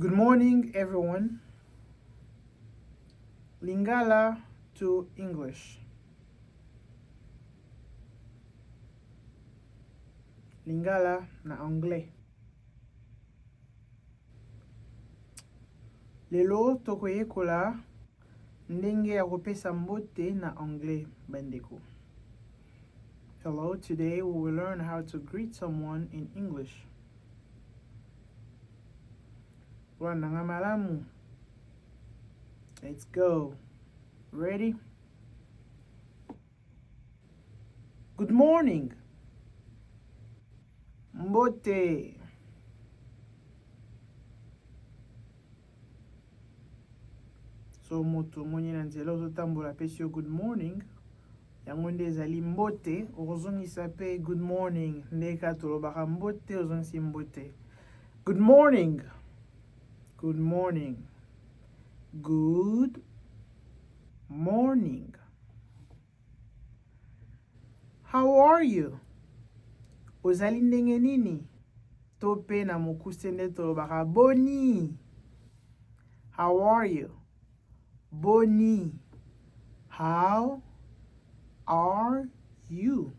Good morning, everyone. Lingala to English. Lingala na anglais. Lelo tokoyekola ndenge ya kopesa mbote na anglais bandeko. Hello, today we will learn how to greet someone in English. Nanga malamu. Let's go. Ready? Good morning. Mbote. So moto mwenye na nzela ozotambola pesi yo good morning. Yango nde ezali mbote, ozongisa pe good morning. Ndeka tolobaka mbote, ozongisi mbote. Good morning. Good morning. Good morning. How are you? Ozali ndenge nini? Tope na mokuse nde tolobaka boni. How are you? Boni. How are you?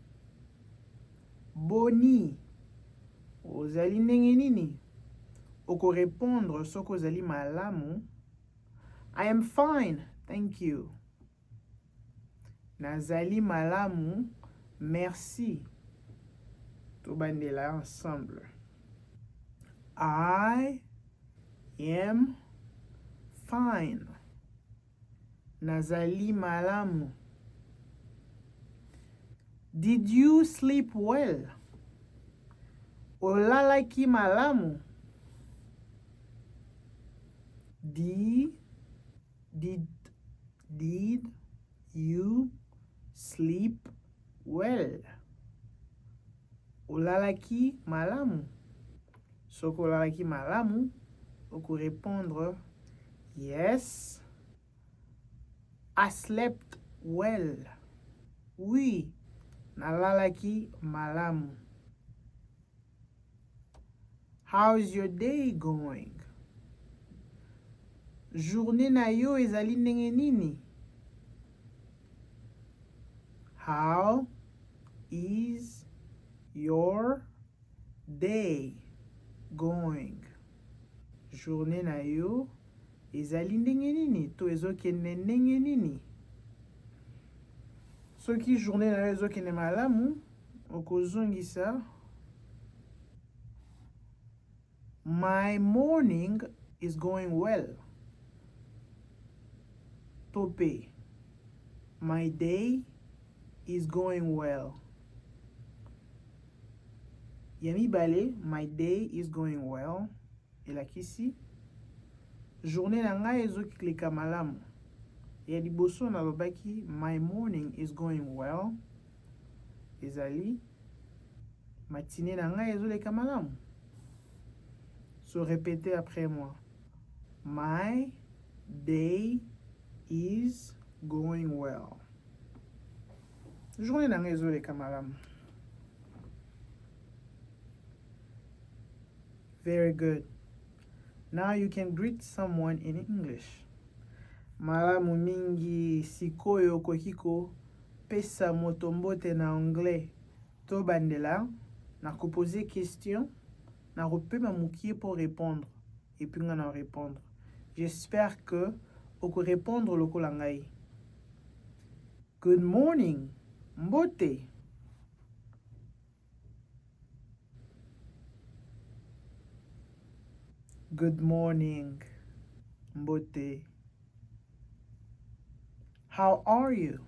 Boni. Ozali ndenge nini? Oko répondre soko ozali malamu. I am fine, thank you. Nazali malamu, merci. Tobandela ensemble. I am fine. Nazali malamu. Did you sleep well? Olalaki malamu. Did you sleep well? Olalaki malamu. Soko olalaki malamu, oko répondre yes. I slept well. Oui, nalalaki malamu. How's your day going? Journée na yo ezali ndenge nini? How is your day going? Journée na yo ezali ndenge nini? To ezokende ndenge nini? Soki journée na yo ezokende malamu, okozongisa my morning is going well. Tope. My day is going well. Yami bale, my day is going well. Elakisi. Journée na ngai ezokileka malamu. Ya liboso na lobaki, my morning is going well. Ezali. Matinée na ngai ezoleka malamu. So répétez après moi. My day is going well. Journée na ngai ezoleka malamu. Very good. Now you can greet someone in English. Malamu mingi sikoyo kokiko pesa moto mbote na anglais. To bandela na poser question na kopema mukie pour répondre et puis ngana répondre. J'espère que oko répondre lokola ngai. Good morning. Mbote. Good morning. Mbote. How are you?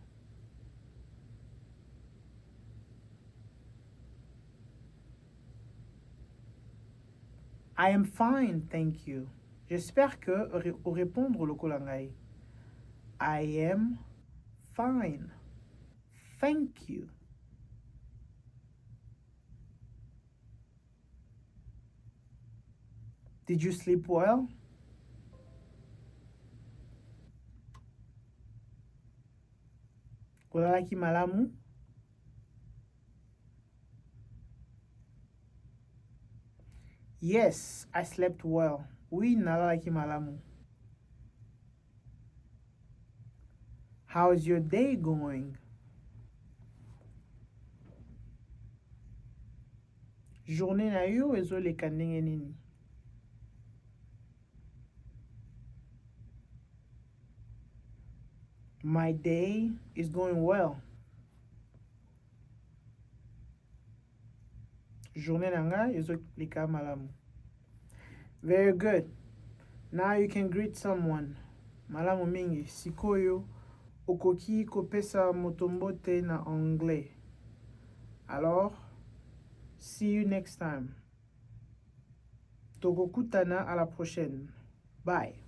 I am fine, thank you. J'espère que au répondre lokola ngai. I am fine. Thank you. Did you sleep well? Olalaki malamu? Yes, I slept well. Oui, nalalaki malamu. How's your day going? Journée na yo ezoleka ndenge nini? My day is going well. Journée na nga ezoleka malamu. Very good. Now you can greet someone. Malamu mingi. Sikoyo okoki kopesa moto mbote na anglais. Alors, see you next time. Tokokutana à la prochaine. Bye.